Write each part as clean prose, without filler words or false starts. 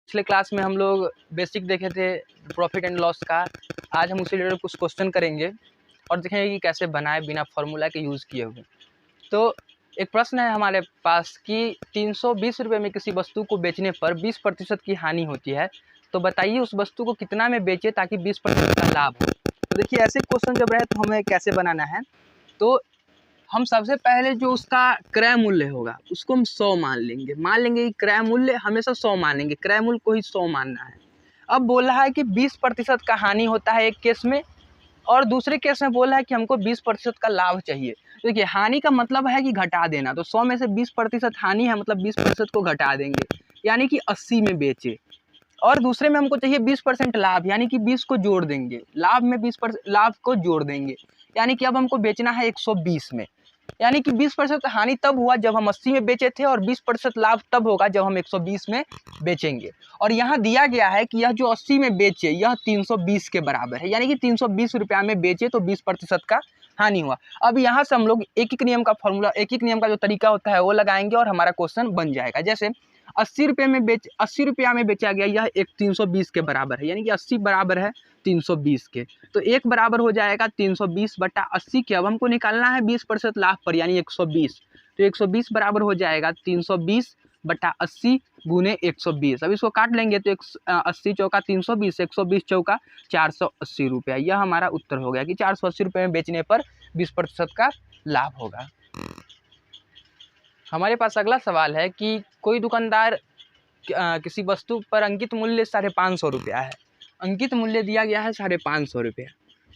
पिछले क्लास में हम लोग बेसिक देखे थे प्रॉफिट एंड लॉस का। आज हम उसी रिलेटेड कुछ क्वेश्चन करेंगे और देखेंगे कि कैसे बनाए बिना फॉर्मूला के यूज़ किए हुए। तो एक प्रश्न है हमारे पास कि 320 रुपये में किसी वस्तु को बेचने पर 20% की हानि होती है, तो बताइए उस वस्तु को कितना में बेचे ताकि 20% का लाभ हो। तो देखिए ऐसे क्वेश्चन जब रहे तो हमें कैसे बनाना है, तो हम सबसे पहले जो उसका क्रय मूल्य होगा उसको हम 100 मान लेंगे कि क्रय मूल्य हमेशा 100 मान लेंगे, क्रय मूल्य को ही 100 मानना है। अब बोल रहा है कि 20% का हानि होता है एक केस में, और दूसरे केस में बोल रहा है कि हमको 20% का लाभ चाहिए। देखिए हानि का मतलब है कि घटा देना, तो 100 में से 20% हानि है, मतलब 20% को घटा देंगे, यानी कि 80 में बेचे। और दूसरे में हमको चाहिए 20% लाभ, यानी कि 20 को जोड़ देंगे, लाभ में 20% लाभ को जोड़ देंगे, यानी कि अब हमको बेचना है 120 में। यानी कि 20% हानि तब हुआ जब हम 80 में बेचे थे, और 20% लाभ तब होगा जब हम 120 में बेचेंगे। और यहाँ दिया गया है कि यह जो 80 में बेचे यह 320 के बराबर है, यानी कि 320 रुपया में बेचे तो 20% का हानि हुआ। अब यहाँ से हम लोग एक एक नियम का फॉर्मूला, एक एक नियम का जो तरीका होता है वो लगाएंगे और हमारा क्वेश्चन बन जाएगा। जैसे 80 रुपया में बेचा गया, यह एक 320 के बराबर है, यानी कि 80 बराबर है 320 के, तो एक बराबर हो जाएगा 320/80 के। अब हमको निकालना है 20% लाभ पर, यानी 120, तो 120 बराबर हो जाएगा 320/80 गुने 120। अब इसको काट लेंगे तो 80 चौका 320, 120 चौका 480 रुपया। यह हमारा उत्तर हो गया कि 480 रुपये में बेचने पर 20% का लाभ होगा। हमारे पास अगला सवाल है कि कोई दुकानदार किसी वस्तु पर अंकित मूल्य 550 रुपया है, अंकित मूल्य दिया गया है 550 रुपया,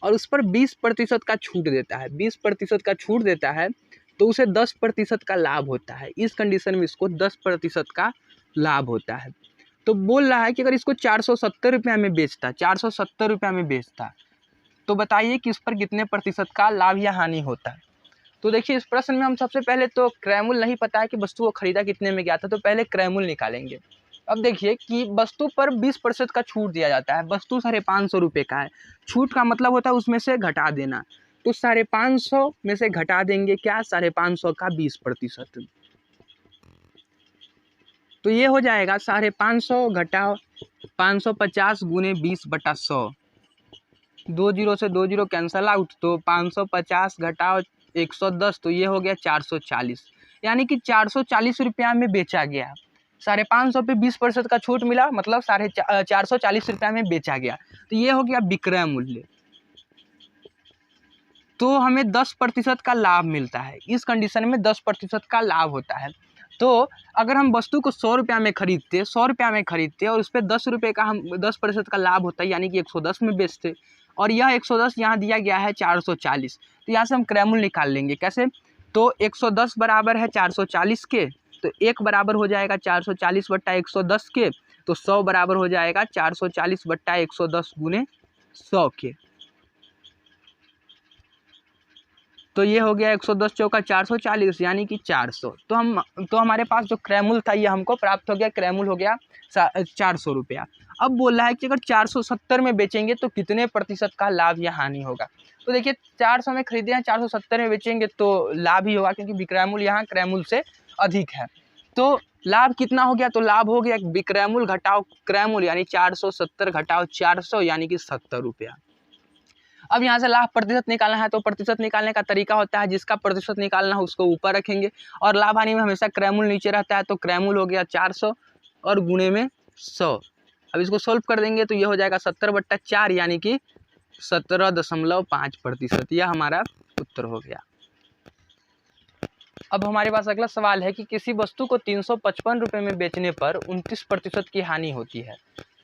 और उस पर 20% का छूट देता है, 20% का छूट देता है, तो उसे 10% का लाभ होता है। इस कंडीशन में इसको 10% का लाभ होता है। तो बोल रहा है कि अगर इसको 470 रुपया में बेचता, 470 रुपया में बेचता, तो बताइए कि इस पर कितने प्रतिशत का लाभ या हानि होता है। तो देखिए इस प्रश्न में हम सबसे पहले तो क्रय मूल्य नहीं पता है कि वस्तु को खरीदा कितने में गया था, तो पहले क्रय मूल्य निकालेंगे। अब देखिए कि वस्तु पर 20% का छूट दिया जाता है, वस्तु 550 रुपये का है, छूट का मतलब होता है उसमें से घटा देना, तो 550 में से घटा देंगे क्या, 550 का 20%, तो ये हो जाएगा 550 घटाओ 550 गुने 20/100, 2 जीरो से 2 जीरो कैंसल आउट, तो 550 घटाओ 110, तो ये हो गया 440, यानी कि 440 रुपया में बेचा गया। 550 पे 20% का छूट मिला, मतलब 440 रुपया में बेचा गया, तो ये हो गया विक्रय मूल्य। तो हमें 10% का लाभ मिलता है, इस कंडीशन में 10% का लाभ होता है। तो अगर हम वस्तु को 100 रुपया में खरीदते, 100 रुपया में खरीदते और उस पर 10 रुपये का हम 10% का लाभ होता है, यानी कि 110 में बेचते, और यह 110 यहाँ दिया गया है 440, तो यहाँ से हम क्रय मूल्य निकाल लेंगे। कैसे, तो 110 बराबर है 440 के, तो एक बराबर हो जाएगा 440/110 के, तो 100 बराबर हो जाएगा 440/110 गुने 100 के, तो ये हो गया 110 चौका 440, यानी कि 400। तो हमारे पास जो क्रय मूल्य था ये हमको प्राप्त हो गया, क्रय मूल्य हो गया 400 रुपया। अब बोल रहा है कि अगर 470 में बेचेंगे तो कितने प्रतिशत का लाभ या हानि होगा। तो देखिए 400 में खरीदे हैं, 470 में बेचेंगे तो लाभ ही होगा, क्योंकि विक्रय मूल्य यहाँ क्रय मूल्य से अधिक है। तो लाभ कितना हो गया, तो लाभ हो गया विक्रय मूल्य घटाओ क्रय मूल्य, यानी 470 घटाओ 400, यानी कि 70 रुपया। अब यहाँ से लाभ प्रतिशत निकालना है, तो प्रतिशत निकालने का तरीका होता है जिसका प्रतिशत निकालना है उसको ऊपर रखेंगे, और लाभ हानि में हमेशा क्रय मूल्य नीचे रहता है, तो क्रय मूल्य हो गया 400 और गुणे में 100। अब इसको सोल्व कर देंगे तो ये हो जाएगा 70/4, यानी कि 17.5%। यह हमारा उत्तर हो गया। अब हमारे पास अगला सवाल है कि किसी वस्तु को 355 रुपये में बेचने पर 29% की हानि होती है,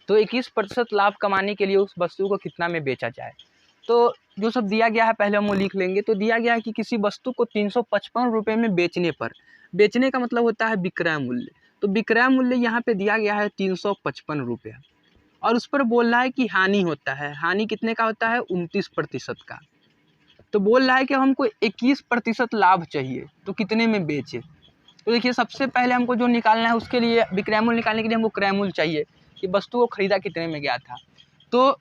तो 21% लाभ कमाने के लिए उस वस्तु को कितना में बेचा जाए। तो जो सब दिया गया है पहले हम वो लिख लेंगे। तो दिया गया है कि किसी वस्तु को 355 रुपये में बेचने पर, बेचने का मतलब होता है विक्रय मूल्य, तो विक्रय मूल्य यहाँ पे दिया गया है 355 रुपया, और उस पर बोल रहा है कि हानि होता है, हानि कितने का होता है, 29% का। तो बोल रहा है कि हमको 21% लाभ चाहिए, तो कितने में बेचे। तो देखिए सबसे पहले हमको जो निकालना है उसके लिए, विक्रय मूल्य निकालने के लिए हमको क्रय मूल्य चाहिए कि वस्तु को खरीदा कितने में गया था। तो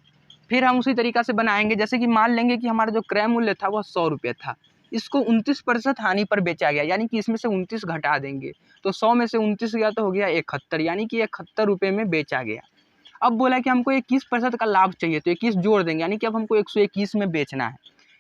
फिर हम उसी तरीका से बनाएंगे, जैसे कि मान लेंगे कि हमारा जो क्रय मूल्य था वह 100 रुपये था, इसको 29% हानि पर बेचा गया, यानी कि इसमें से 29 घटा देंगे तो 100 में से 29 गया तो हो गया 71, यानी कि 71 रुपये में बेचा गया। अब बोला कि हमको 21% का लाभ चाहिए, तो 21 जोड़ देंगे, यानी कि अब हमको 121 में बेचना है।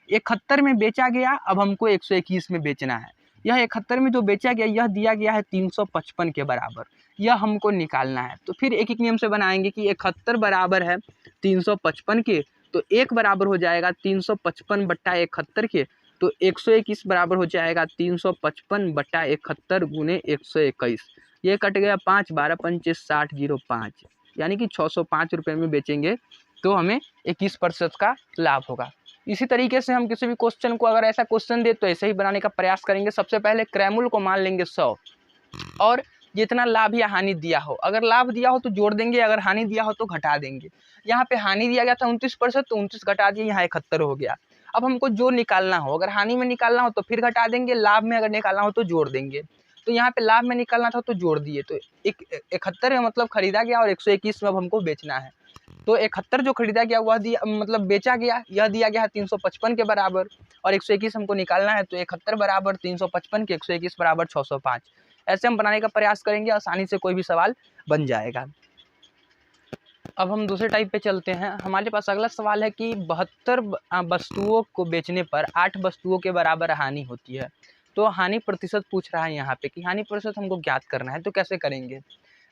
71 में बेचा गया, अब हमको 121 में बेचना है। यह 71 में जो बेचा गया यह दिया गया है 355 के बराबर, यह हमको निकालना है। तो फिर एक एक नियम से बनाएंगे कि 71 बराबर है 355 के, तो 1 बराबर हो जाएगा 355 बट्टा 71 के, तो 121 बराबर हो जाएगा 355 बट्टा 71 गुने 121। ये कट गया 5 12 25 60 05, यानी कि 605 रुपये में बेचेंगे तो हमें 21% का लाभ होगा। इसी तरीके से हम किसी भी क्वेश्चन को अगर ऐसा क्वेश्चन दे तो ऐसे ही बनाने का प्रयास करेंगे। सबसे पहले क्रयमूल्य को मान लेंगे 100 और जितना लाभ या हानि दिया हो, अगर लाभ दिया हो तो जोड़ देंगे, अगर हानि दिया हो तो घटा देंगे। यहाँ पे हानि दिया गया था 29%, तो 29 घटा दिए, यहाँ 71 हो गया। अब हमको जो निकालना हो, अगर हानि में निकालना हो तो फिर घटा देंगे, लाभ में अगर निकालना हो तो जोड़ देंगे। तो यहाँ पे लाभ में निकालना था तो जोड़ दिए, तो 71 में मतलब खरीदा गया और 121 में अब हमको बेचना है। तो 71 जो खरीदा गया वह दिया मतलब बेचा गया, यह दिया गया है 355 के बराबर, और 121 हमको निकालना है, तो 71 बराबर 355 के 121 बराबर 605। ऐसे हम बनाने का प्रयास करेंगे, आसानी से कोई भी सवाल बन जाएगा। अब हम दूसरे टाइप पे चलते हैं। हमारे पास अगला सवाल है कि 72 वस्तुओं को बेचने पर 8 वस्तुओं के बराबर हानि होती है। तो हानि प्रतिशत पूछ रहा है यहाँ पे कि हानि प्रतिशत हमको ज्ञात करना है, तो कैसे करेंगे।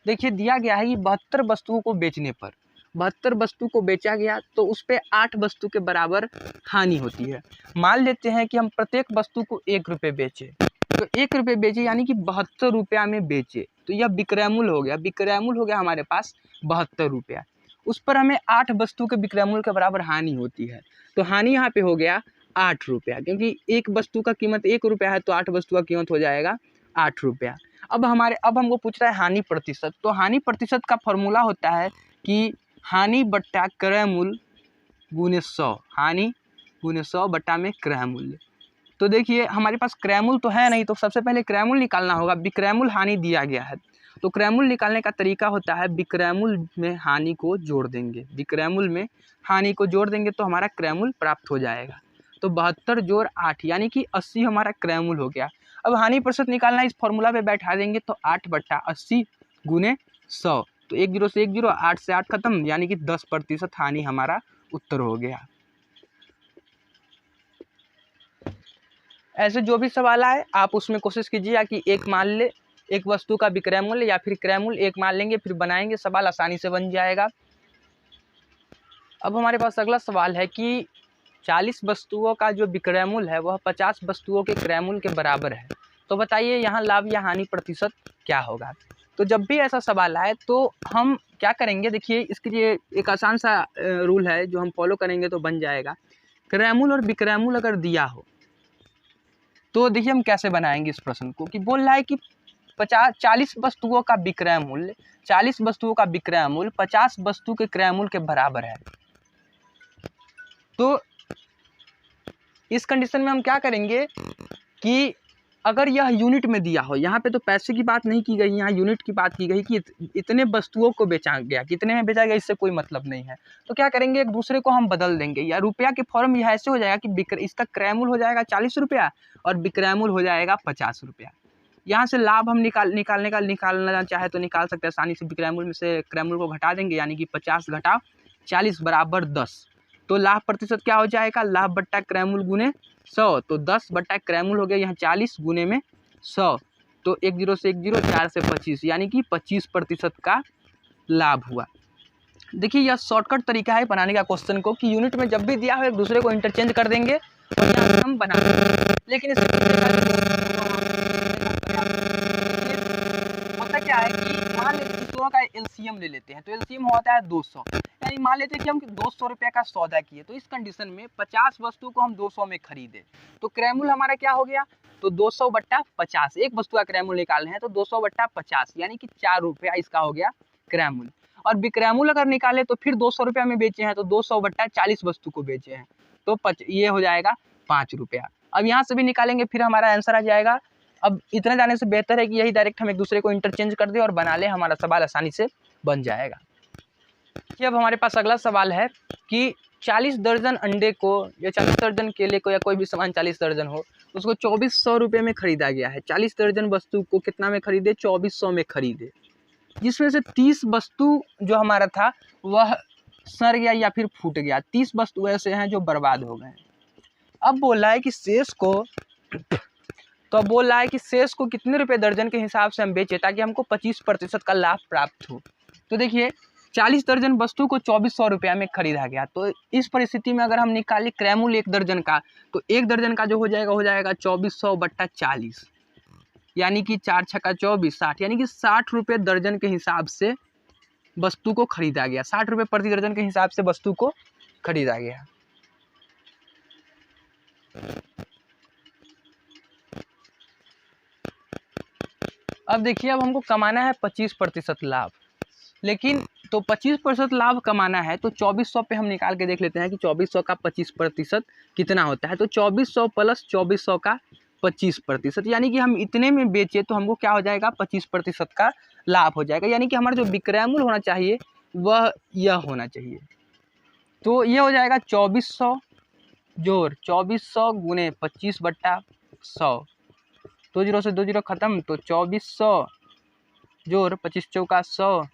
देखिए दिया गया है कि 72 वस्तुओं को बेचने पर 72 वस्तु को बेचा गया तो उस पर 8 वस्तु के बराबर हानि होती है। मान लेते हैं कि हम प्रत्येक वस्तु को 1 रुपये बेचे, तो 1 रुपये बेचे यानी कि 72 रुपया में बेचे, तो यह विक्रयमूल्य हो गया। विक्रयमूल्य हो गया हमारे पास 72 रुपया, उस पर हमें 8 वस्तु के विक्रयमूल्य के बराबर हानि होती है, तो हानि यहाँ पे हो गया 8 रुपया, क्योंकि एक वस्तु का कीमत 1 रुपया है तो 8 वस्तु का कीमत हो जाएगा 8 रुपया। अब हमको पूछ रहा है हानि प्रतिशत, तो हानि प्रतिशत का फॉर्मूला होता है कि हानि बट्टा क्रय मूल्य गुने 100, हानि गुने 100 बट्टा में क्रय मूल्य। तो देखिए हमारे पास क्रय मूल्य तो है नहीं, तो सबसे पहले क्रय मूल्य निकालना होगा। विक्रय मूल्य हानि दिया गया है, तो क्रय मूल्य निकालने का तरीका होता है विक्रय मूल्य में हानि को जोड़ देंगे, विक्रय मूल्य में हानि को जोड़ देंगे तो हमारा क्रय मूल्य प्राप्त हो जाएगा। तो 72 जोड़ 8 यानी कि 80 हमारा क्रय मूल्य हो गया। अब हानि प्रतिशत निकालना, इस फॉर्मूला पे बैठा देंगे तो 8 बट्टा 80 गुने 100, तो 1 0 से 1 0, 8 से 8 खत्म, यानी कि 10% हानि हमारा उत्तर हो गया। ऐसे जो भी सवाल आए आप उसमें कोशिश कीजिए कि एक मान ले, एक वस्तु का विक्रय मूल्य या फिर क्रय मूल्य एक मान लेंगे, फिर बनाएंगे, सवाल आसानी से बन जाएगा। अब हमारे पास अगला सवाल है कि 40 वस्तुओं का जो विक्रय मूल्य है वह 50 वस्तुओं के क्रय मूल्य के बराबर है, तो बताइए यहाँ लाभ या हानि प्रतिशत क्या होगा। तो जब भी ऐसा सवाल आए तो हम क्या करेंगे, देखिए इसके लिए एक आसान सा रूल है जो हम फॉलो करेंगे तो बन जाएगा। क्रय मूल्य और विक्रय मूल्य अगर दिया हो तो देखिए हम कैसे बनाएंगे इस प्रश्न को, कि बोल रहा है कि 40 वस्तुओं का विक्रय मूल्य, 40 वस्तुओं का विक्रय मूल्य 50 वस्तु के क्रय मूल्य के बराबर है। तो इस कंडीशन में हम क्या करेंगे कि अगर यह यूनिट में दिया हो, यहाँ पे तो पैसे की बात नहीं की गई, यहाँ यूनिट की बात की गई कि इतने वस्तुओं को बेचा गया, कितने में बेचा गया इससे कोई मतलब नहीं है। तो क्या करेंगे, एक दूसरे को हम बदल देंगे, या रुपया के फॉर्म यह ऐसे हो जाएगा कि इसका क्रय मूल्य हो जाएगा 40 रुपया और विक्रय मूल्य हो जाएगा 50 रुपया। यहाँ से लाभ हम निकालना चाहे तो निकाल सकते हैं आसानी से। विक्रय मूल्य में से क्रय मूल्य को घटा देंगे, यानी कि 50 घटा 40 बराबर 10, तो लाभ प्रतिशत क्या हो जाएगा, लाभ बट्टा क्रय मूल्य गुने 100, तो 10 बट्टा क्रय मूल्य हो गया यहाँ 40 गुने में 100, तो 1 0 से 1 0, 4 से 25, यानी कि 25% का लाभ हुआ। देखिए यह शॉर्टकट तरीका है बनाने का क्वेश्चन को, कि यूनिट में जब भी दिया हो एक दूसरे को इंटरचेंज कर देंगे और यहाँ से हम बना देंगे। लेकिन इससे होता क्या है कि मान लेते हैं दोनों का एलसीएम ले लेते हैं, तो एलसीएम होता है 200, यानी मान लेते हैं कि हम 200 रुपये का सौदा किए, तो इस कंडीशन में 50 वस्तु को हम 200 में खरीदे, तो क्रय मूल्य हमारा क्या हो गया, तो 200 बट्टा 50, एक वस्तु का क्रय मूल्य निकालना है तो 200 बट्टा 50, यानी कि 4 रुपया इसका हो गया क्रय मूल्य। और विक्रय मूल्य अगर निकाले तो फिर 200 रुपया में बेचे हैं, तो 200 बट्टा 40 वस्तु को बेचे हैं, तो ये हो जाएगा 5 रुपया। अब यहाँ से भी निकालेंगे फिर हमारा आंसर आ जाएगा। अब इतने जाने से बेहतर है कि यही डायरेक्ट हम एक दूसरे को इंटरचेंज कर दे और बना ले, हमारा सवाल आसानी से बन जाएगा। अब हमारे पास अगला सवाल है कि 40 दर्जन अंडे को या 40 दर्जन केले को या कोई भी सामान 40 दर्जन हो उसको 2400 रुपये में खरीदा गया है। 40 दर्जन वस्तु को कितना में खरीदे? 2400 में खरीदे, जिसमें से 30 वस्तु जो हमारा था वह सड़ गया या फिर फूट गया। 30 वस्तु ऐसे हैं जो बर्बाद हो गए। अब बोला है कि शेष को शेष को कितने रुपए दर्जन के हिसाब से हम बेचें ताकि हमको 25% का लाभ प्राप्त हो। तो देखिए 40 दर्जन वस्तु को 2400 रुपया में खरीदा गया। तो इस परिस्थिति में अगर हम निकालें क्रैमुल 1 दर्जन का, तो 1 दर्जन का जो हो जाएगा 2400 बट्टा 40, यानी कि 4 छक्का 24, 60, यानी कि 60 रुपये दर्जन के हिसाब से वस्तु को खरीदा गया। 60 रुपये प्रति दर्जन के हिसाब से वस्तु को खरीदा गया। अब देखिए, अब हमको कमाना है 25% लाभ, लेकिन तो 25% लाभ कमाना है तो 2400 पे हम निकाल के देख लेते हैं कि 2400 का 25% कितना होता है। तो 2400 प्लस 2400 का 25%, यानी कि हम इतने में बेचे तो हमको क्या हो जाएगा? 25% का लाभ हो जाएगा। यानी कि हमारा जो विक्रय मूल्य होना चाहिए वह यह होना चाहिए। तो ये हो जाएगा 2400 जोड़ 2400 गुने 25 बट्टा 100, 2 जीरो से 2 जीरो खत्म, तो 2400 जोड़ 25 चौका 100,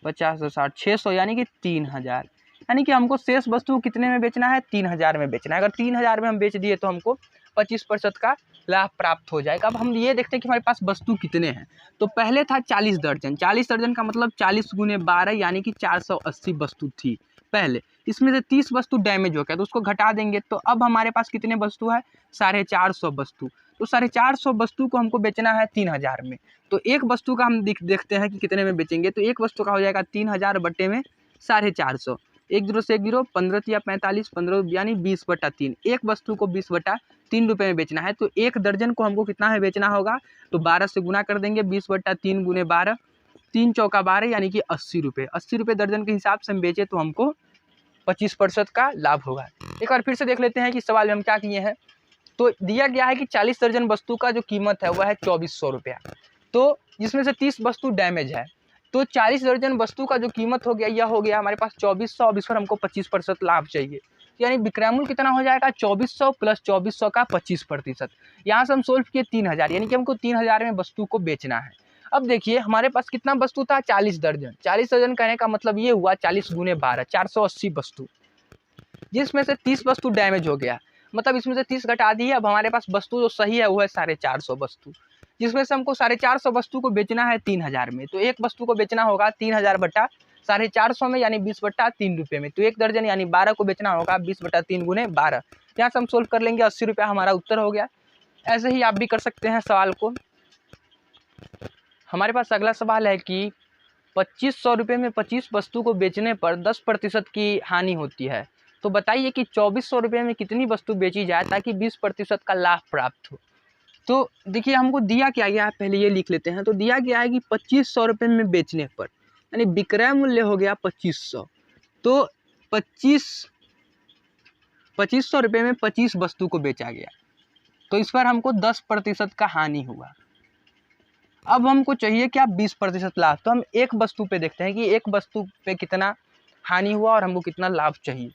50 60 600, यानी कि 3000। यानी कि हमको शेष वस्तु कितने में बेचना है? 3000 में बेचना है। अगर 3000 में हम बेच दिए तो हमको 25% का लाभ प्राप्त हो जाएगा। अब हम ये देखते हैं कि हमारे पास वस्तु कितने हैं। तो पहले था 40 दर्जन। 40 दर्जन का मतलब 40 गुने 12, यानी कि 480 वस्तु थी पहले। इसमें से 30 वस्तु डैमेज हो गया तो उसको घटा देंगे। तो अब हमारे पास कितने वस्तु है? 450 वस्तु। तो 450 वस्तु को हमको बेचना है 3000 में। तो एक वस्तु का हम देखते हैं कि कितने में बेचेंगे। तो एक वस्तु का हो जाएगा 3000 बट्टे में 450, 1 जीरो से 1 जीरो, 15 या 45, 15 यानी 20 बट्टा 3। एक वस्तु को 20 बट्टा 3 रुपये में बेचना है। तो एक दर्जन को हमको कितना है बेचना होगा? तो 12 से गुना कर देंगे, 20 बट्टा 3 गुने 12, 3 चौका 12, यानी कि 80 रुपये। 80 रुपये दर्जन के हिसाब से हम बेचे तो हमको 25% का लाभ होगा। एक बार फिर से देख लेते हैं कि सवाल में हम क्या किए हैं। तो दिया गया है कि 40 दर्जन वस्तु का जो कीमत है वह है 2400 रुपया, तो जिसमें से 30 वस्तु डैमेज है। तो 40 दर्जन वस्तु का जो कीमत हो गया यह हो गया हमारे पास 2400। अब इस पर हमको 25% लाभ चाहिए, यानी विक्रय मूल्य कितना हो जाएगा? 2400 प्लस 2400 का 25%। यहाँ से हम सोल्व किए 3000, यानी कि हमको 3000 में वस्तु को बेचना है। अब देखिए हमारे पास कितना वस्तु था? 40 दर्जन। 40 दर्जन कहने का मतलब ये हुआ 40 गुने 12, 480 वस्तु, जिसमें से 30 वस्तु डैमेज हो गया। मतलब इसमें से 30 घटा दी है। अब हमारे पास वस्तु जो सही है वो है 450 वस्तु, जिसमें से हमको 450 वस्तु को बेचना है 3000 में। तो एक वस्तु को बेचना होगा 3000 बट्टा 450 में, यानी 20 बट्टा 3 रुपये में। तो एक दर्जन यानी 12 को बेचना होगा 20 बट्टा 3 गुने 12। यहाँ से हम सोल्व कर लेंगे, 80 रुपया हमारा उत्तर हो गया। ऐसे ही आप भी कर सकते हैं सवाल को। हमारे पास अगला सवाल है कि 2500 रुपये में 25 वस्तु को बेचने पर 10% की हानि होती है। तो बताइए कि 2400 रुपये में कितनी वस्तु बेची जाए ताकि 20% का लाभ प्राप्त हो। तो देखिए हमको दिया क्या गया है, पहले ये लिख लेते हैं। तो दिया गया है कि 2500 रुपये में बेचने पर, यानी विक्रय मूल्य हो गया 2500। तो 2500 रुपये में 25 वस्तु को बेचा गया, तो इस पर हमको 10% का हानि हुआ। अब हमको चाहिए क्या? 20% लाभ। तो हम एक वस्तु पे देखते हैं कि एक वस्तु पे कितना हानि हुआ और हमको कितना लाभ चाहिए।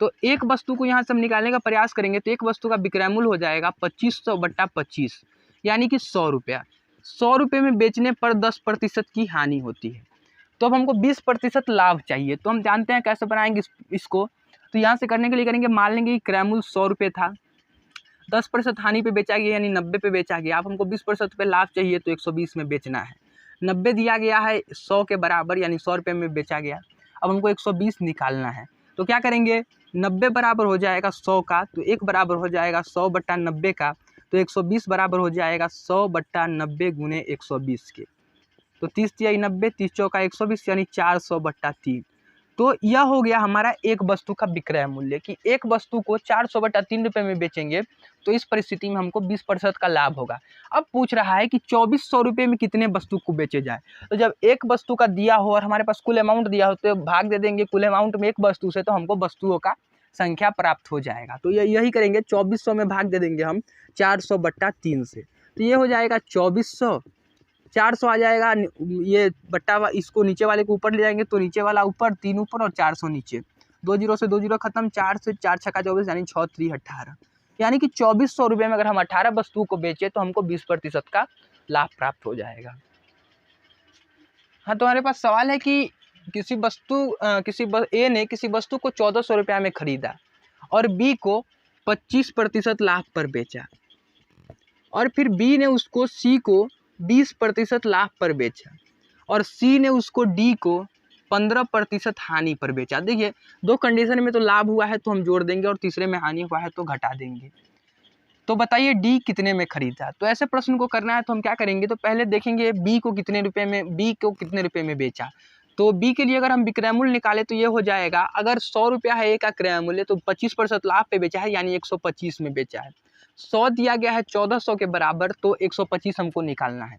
तो एक वस्तु को यहाँ से हम निकालने का प्रयास करेंगे। तो एक वस्तु का विक्रय मूल्य हो जाएगा 2500 बट्टा 25, यानी कि 100 रुपया। 100 रुपये में बेचने पर 10% की हानि होती है। तो अब हमको 20% लाभ चाहिए। तो हम जानते हैं कैसे बनाएंगे इसको। तो यहाँ से करने के लिए करेंगे, मान लेंगे कि क्रय मूल्य 100 रुपये था, 10% हानि पे बेचा गया यानी 90 पे बेचा गया। अब हमको 20% पे लाभ चाहिए तो 120 में बेचना है। 90 दिया गया है 100 के बराबर, यानी 100 रुपये में बेचा गया। अब हमको 120 निकालना है। तो क्या करेंगे? 90 बराबर हो जाएगा 100 का, तो 1 बराबर हो जाएगा 100 बट्टा 90 का। तो 120 बराबर हो जाएगा 100 बट्टा 90 गुने 120 के। तो 30 या 90, 30 चौका 120, यानी 400 बट्टा 3। तो यह हो गया हमारा एक वस्तु का विक्रय मूल्य, कि एक वस्तु को 400 बट्टा 3 रुपये में बेचेंगे तो इस परिस्थिति में हमको 20% का लाभ होगा। अब पूछ रहा है कि 2400 रुपये में कितने वस्तु को बेचे जाए। तो जब एक वस्तु का दिया हो और हमारे पास कुल अमाउंट दिया हो तो भाग दे देंगे कुल अमाउंट में एक वस्तु से, तो हमको वस्तुओं का संख्या प्राप्त हो जाएगा। तो यही करेंगे, 2400 में भाग दे देंगे हम 400 बट्टा 3 से। तो ये हो जाएगा 2400, 400 आ जाएगा, ये बट्टा इसको नीचे वाले को ऊपर ले जाएंगे तो नीचे वाला ऊपर, 3 ऊपर और 400 नीचे। 2 जीरो से 2 जीरो खत्म, 4 से 4 छक्का 24 यानी 6 3 18, यानी कि 2400 रुपये में अगर हम 18 वस्तुओं को बेचें तो हमको 20% का लाभ प्राप्त हो जाएगा। हाँ, तो हमारे पास सवाल है कि ए ने किसी वस्तु को 1400 रुपया में खरीदा और बी को 25% लाभ पर बेचा, और फिर बी ने उसको सी को 20% लाभ पर बेचा, और सी ने उसको डी को 15% हानि पर बेचा। देखिए, दो कंडीशन में तो लाभ हुआ है तो हम जोड़ देंगे और तीसरे में हानि हुआ है तो घटा देंगे। तो बताइए डी कितने में खरीदा। तो ऐसे प्रश्न को करना है तो हम क्या करेंगे, तो पहले देखेंगे बी को कितने रुपए में बेचा। तो बी के लिए अगर हम विक्रय मूल्य निकाले तो ये हो जाएगा, अगर 100 रुपया है ए का क्रय मूल्य तो 25% लाभ पे बेचा है यानी 125 में बेचा है। 100 दिया गया है 1400 के बराबर, तो 125 हमको निकालना है।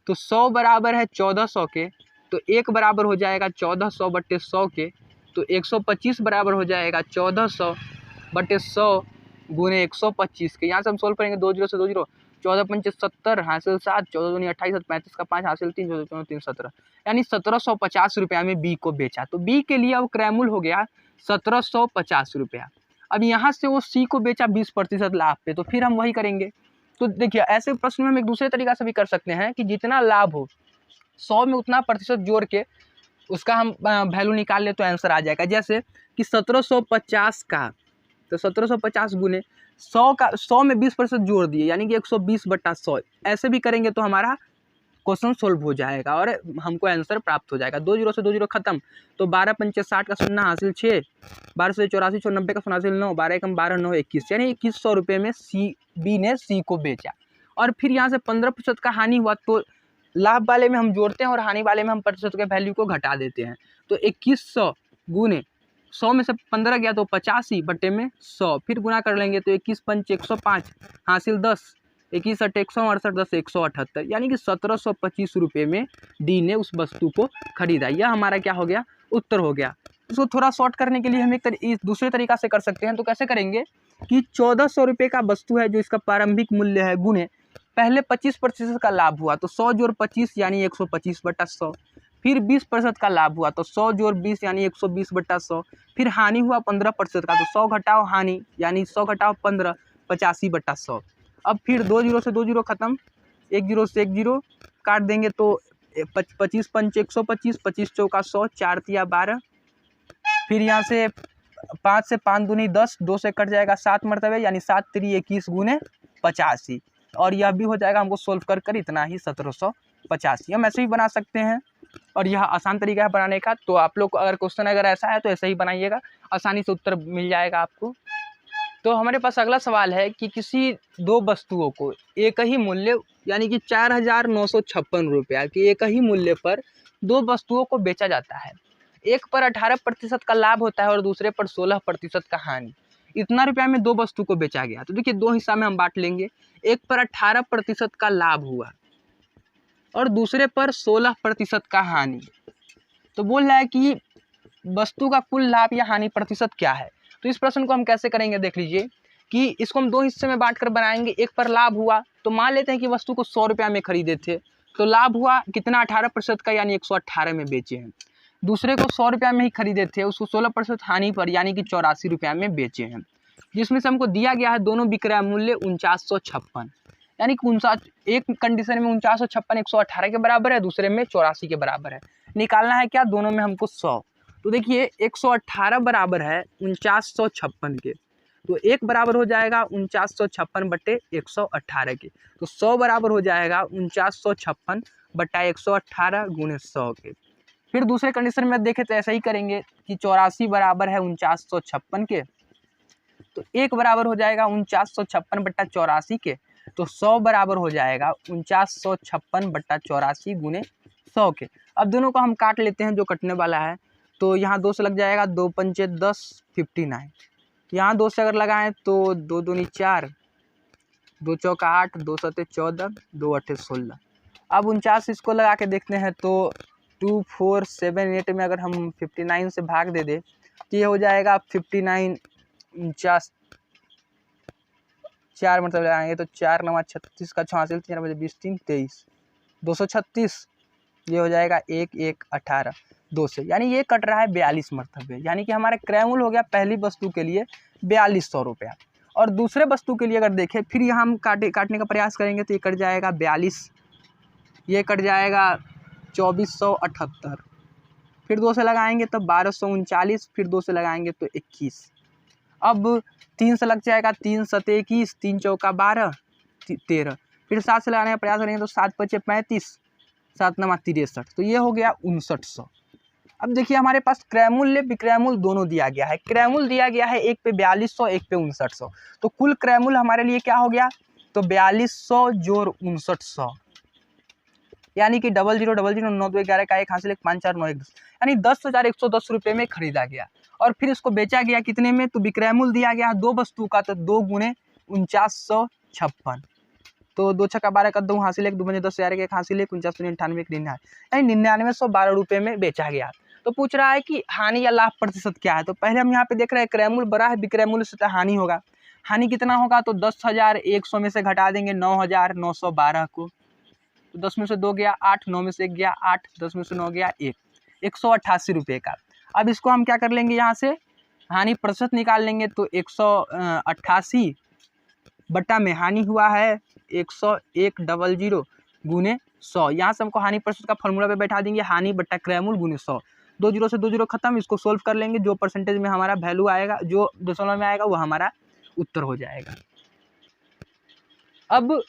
तो 100 बराबर है 1400 के, तो 1 बराबर हो जाएगा 1400 बट्टे 100 के, तो 125 बराबर हो जाएगा 1400 बट्टे 100 गुने 125 के। यहाँ से हम सोल्व करेंगे, 2 जीरो से 2 जीरो, 14 पंचे 70 हासिल 7, 14 दूनी 28, 35 का 5 हासिल 3, 14 3 17, यानी 1750 रुपया में बी को बेचा। तो बी के लिए अब क्रय मूल्य हो गया 1750 रुपया। अब यहाँ से वो सी को बेचा 20% लाभ पे, तो फिर हम वही करेंगे। तो देखिए, ऐसे प्रश्न में हम एक दूसरे तरीका से भी कर सकते हैं कि जितना लाभ हो 100 में उतना प्रतिशत जोड़ के उसका हम वैल्यू निकाल ले तो आंसर आ जाएगा। जैसे कि 1750 का, तो 1750 गुने 100 का, 100 में 20% जोड़ दिए यानी कि 120/100, ऐसे भी करेंगे तो हमारा क्वेश्चन सोल्व हो जाएगा और हमको आंसर प्राप्त हो जाएगा। 2 जीरो से 2 जीरो खत्म, तो 12 पंचे 60 का 0 हासिल 6, 12 से 84 6 90 का 0 हासिल 9, 12 एकम 12 9 21, यानी 2100 रुपये में बी ने सी को बेचा। और फिर यहाँ से 15% का हानि हुआ, तो लाभ वाले में हम जोड़ते हैं और हानि वाले में हम प्रतिशत के वैल्यू को घटा देते हैं। तो 2100 गुने 100 में से 15 गया तो 85 बट्टे में 100, फिर गुना कर लेंगे तो 21 पंच 105 हासिल 10, 21 अट्ठ 168, 10 178, यानी कि 1725 रुपये में डी ने उस वस्तु को खरीदा। यह हमारा क्या हो गया, उत्तर हो गया। इसको थोड़ा शॉर्ट करने के लिए हम एक दूसरे तरीका से कर सकते हैं। तो कैसे करेंगे कि 1400 रुपये का वस्तु है जो इसका प्रारंभिक मूल्य है, गुने पहले 25% का लाभ हुआ तो 100 जोड़ 25 यानी 125/100, फिर 20% का लाभ हुआ तो 100 जोड़ 20 यानी 120/100, फिर हानि हुआ 15% का तो 100 घटाओ हानि यानी 100 घटाओ 15 85/100। अब फिर 2 जीरो से 2 जीरो खत्म, 1 जीरो से 1 जीरो काट देंगे तो 25 पंच 125, 25 चौका 100, 4 तिया 12, फिर यहाँ से 5 से 5 दूनी 10, 2 से कट जाएगा 7 मरतबे यानी 7 3 21 गुने 85, और यह भी हो जाएगा हमको सोल्व कर कर इतना ही 1785। हम ऐसे ही बना सकते हैं और यह आसान तरीका है बनाने का। तो आप लोग को अगर क्वेश्चन अगर ऐसा है तो ऐसे ही बनाइएगा, आसानी से उत्तर मिल जाएगा आपको। तो हमारे पास अगला सवाल है कि किसी दो वस्तुओं को एक ही मूल्य यानी कि 4956 रुपया के एक ही मूल्य पर दो वस्तुओं को बेचा जाता है। एक पर 18% का लाभ होता है और दूसरे पर 16% का हानि। इतना रुपया में दो वस्तु को बेचा गया। तो देखिए, दो हिस्सा में हम बांट लेंगे। एक पर 18% का लाभ हुआ और दूसरे पर 16% का हानि। तो बोल रहा है कि वस्तु का कुल लाभ या हानि प्रतिशत क्या है। तो इस प्रश्न को हम कैसे करेंगे, देख लीजिए कि इसको हम दो हिस्से में बांट कर बनाएंगे। एक पर लाभ हुआ तो मान लेते हैं कि वस्तु को 100 रुपया में खरीदे थे, तो लाभ हुआ कितना 18% का यानी 118 में बेचे हैं। दूसरे को 100 रुपया में ही खरीदे थे, उसको 16% हानि पर यानी कि 84 रुपया में बेचे हैं, जिसमें से हमको दिया गया है दोनों विक्रय मूल्य 4956, यानी कि एक कंडीशन में 4956 118 के बराबर है, दूसरे में 84 के बराबर है। निकालना है क्या, दोनों में हमको 100। तो देखिए 118 बराबर है 4956 के, तो एक बराबर हो जाएगा 4956 बट्टे 118 के, तो 100 बराबर हो जाएगा 4956 बट्टा 118 गुणे 100 के। फिर दूसरे कंडीशन में देखें तो ऐसा ही करेंगे कि 84 बराबर है 4956 के, तो एक बराबर हो जाएगा 4956 बट्टा 84 के, तो 100 बराबर हो जाएगा 4956 बट्टा 84 गुने 100 के। अब दोनों को हम काट लेते हैं जो कटने वाला है। तो यहाँ 2 से लग जाएगा, 2 पंचे 10 59, यहाँ 2 से अगर लगाएं तो 2 दूनी 4, 2 चौका 8, 2 सते 14, 2 अट्ठे 16। अब 49 इसको लगा के देखते हैं तो 2 4 7 8 में अगर हम 59 से भाग दे दे तो ये हो जाएगा 59 49, 4 मतलब लगाएंगे तो 4 9 36 का 6 हासिल 3 20 3 23, 236, ये हो जाएगा 1 1 18, 2 से, यानी ये कट रहा है 42 मरतबे, यानी कि हमारा क्रयमूल हो गया पहली वस्तु के लिए 4200 रुपया। और दूसरे वस्तु के लिए अगर देखें, फिर यहाँ हम काटने का प्रयास करेंगे तो ये कट जाएगा 42, ये कट जाएगा 2478, फिर 2 से लगाएंगे तो 1239, फिर 2 से लगाएंगे तो 21। अब 3 से लग जाएगा, 3 7 21, 3 चौका 12 13, फिर 7 से लगाने का प्रयास करेंगे तो 7 5 35, 7 9 63, तो ये हो गया 5900। अब देखिए हमारे पास क्रयमूल्य विक्रयमूल दोनों दिया गया है। क्रयमूल दिया गया है एक पे 4200, एक पे 5900, तो कुल क्रयमूल हमारे लिए क्या हो गया, तो 4200 जोड़ 5900, यानी कि 0000 9 2 11 का 1 हासिल 1 5 4 9 1 10, यानी 10,110 रुपये में खरीदा गया। और फिर इसको बेचा गया कितने में, तो विक्रयमूल दिया गया 2 वस्तु का, तो 2 गुणे 4956, तो 2 छक्का 12 का 2 हासिल 1 2 बजे 10 11 का 1 हासिल 1 49 98 99, यानी 9912 रुपये में बेचा गया। तो पूछ रहा है कि हानि या लाभ प्रतिशत क्या है। तो पहले हम यहाँ पे देख रहे हैं क्रयमूल बड़ा है विक्रयमूल से, तो हानि होगा। हानि कितना होगा, तो 10,100 में से घटा देंगे 9,912 को, तो 10 में से 2 गया 8, 9 में से 1 गया 8, 10 में से 9 गया 1, 188 रुपये का। अब इसको हम क्या कर लेंगे, यहाँ से हानि प्रतिशत निकाल लेंगे, तो 188 बट्टा में हानि हुआ है 100 गुने 100, यहाँ से हमको हानि प्रतिशत का फॉर्मूला पे बैठा देंगे, हानि बट्टा क्रयमूल गुने 100, 2 जीरो से 2 जीरो खत्म, इसको सोल्व कर लेंगे, जो परसेंटेज में हमारा वैल्यू आएगा, जो दशमलव में आएगा वो हमारा उत्तर हो जाएगा। अब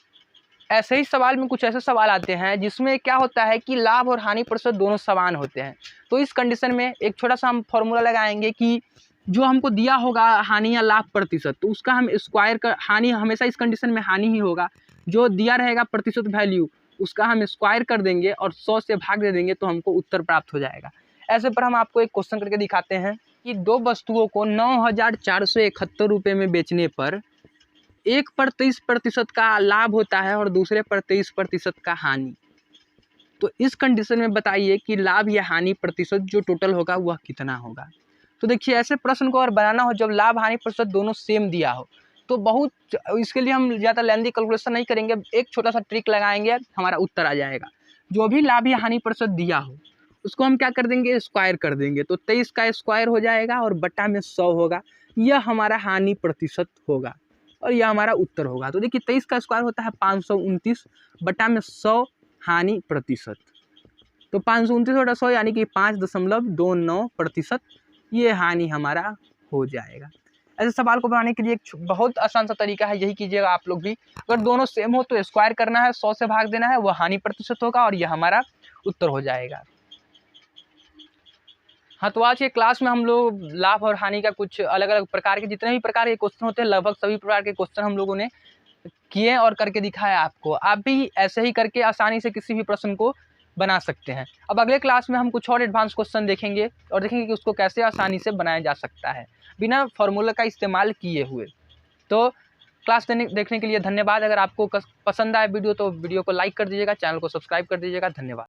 ऐसे ही सवाल में कुछ ऐसे सवाल आते हैं जिसमें क्या होता है कि लाभ और हानि प्रतिशत दोनों समान होते हैं। तो इस कंडीशन में एक छोटा सा हम फॉर्मूला लगाएंगे कि जो हमको दिया होगा हानि या लाभ प्रतिशत, तो उसका हम स्क्वायर कर, हानि हमेशा इस कंडीशन में हानि ही होगा, जो दिया रहेगा प्रतिशत वैल्यू उसका हम स्क्वायर कर देंगे और 100 से भाग दे देंगे, तो हमको उत्तर प्राप्त हो जाएगा। ऐसे पर हम आपको एक क्वेश्चन करके दिखाते हैं कि 2 वस्तुओं को 9,471 रुपये में बेचने पर एक पर 23% का लाभ होता है और दूसरे पर 23% का हानि। तो इस कंडीशन में बताइए कि लाभ या हानि प्रतिशत जो टोटल होगा वह कितना होगा। तो देखिए ऐसे प्रश्न को अगर बनाना हो जब लाभ हानि प्रतिशत दोनों सेम दिया हो, तो बहुत, इसके लिए हम ज़्यादा लेंथी कैलकुलेशन नहीं करेंगे, एक छोटा सा ट्रिक लगाएंगे, हमारा उत्तर आ जाएगा। जो भी लाभ या हानि प्रतिशत दिया हो उसको हम क्या कर देंगे, स्क्वायर कर देंगे, तो 23 का स्क्वायर हो जाएगा और बट्टा में 100 होगा, यह हमारा हानि प्रतिशत होगा और यह हमारा उत्तर होगा। तो देखिए 23 का स्क्वायर होता है 529 बटा में 100 हानि प्रतिशत, तो 529 बटा 100 यानी कि 5.29%, ये हानि हमारा हो जाएगा। ऐसे सवाल को बनाने के लिए एक बहुत आसान सा तरीका है, यही कीजिएगा आप लोग भी। अगर दोनों सेम हो तो स्क्वायर करना है, 100 से भाग देना है, वह हानि प्रतिशत होगा और यह हमारा उत्तर हो जाएगा। हाँ, तो आज के क्लास में हम लोग लाभ और हानि का कुछ अलग अलग प्रकार के, जितने भी प्रकार के क्वेश्चन होते हैं लगभग सभी प्रकार के क्वेश्चन हम लोगों ने किए और करके दिखाया आपको। आप भी ऐसे ही करके आसानी से किसी भी प्रश्न को बना सकते हैं। अब अगले क्लास में हम कुछ और एडवांस क्वेश्चन देखेंगे और देखेंगे कि उसको कैसे आसानी से बनाया जा सकता है बिना फॉर्मूला का इस्तेमाल किए हुए। तो क्लास देखने के लिए धन्यवाद। अगर आपको पसंद आए वीडियो तो वीडियो को लाइक कर दीजिएगा, चैनल को सब्सक्राइब कर दीजिएगा। धन्यवाद।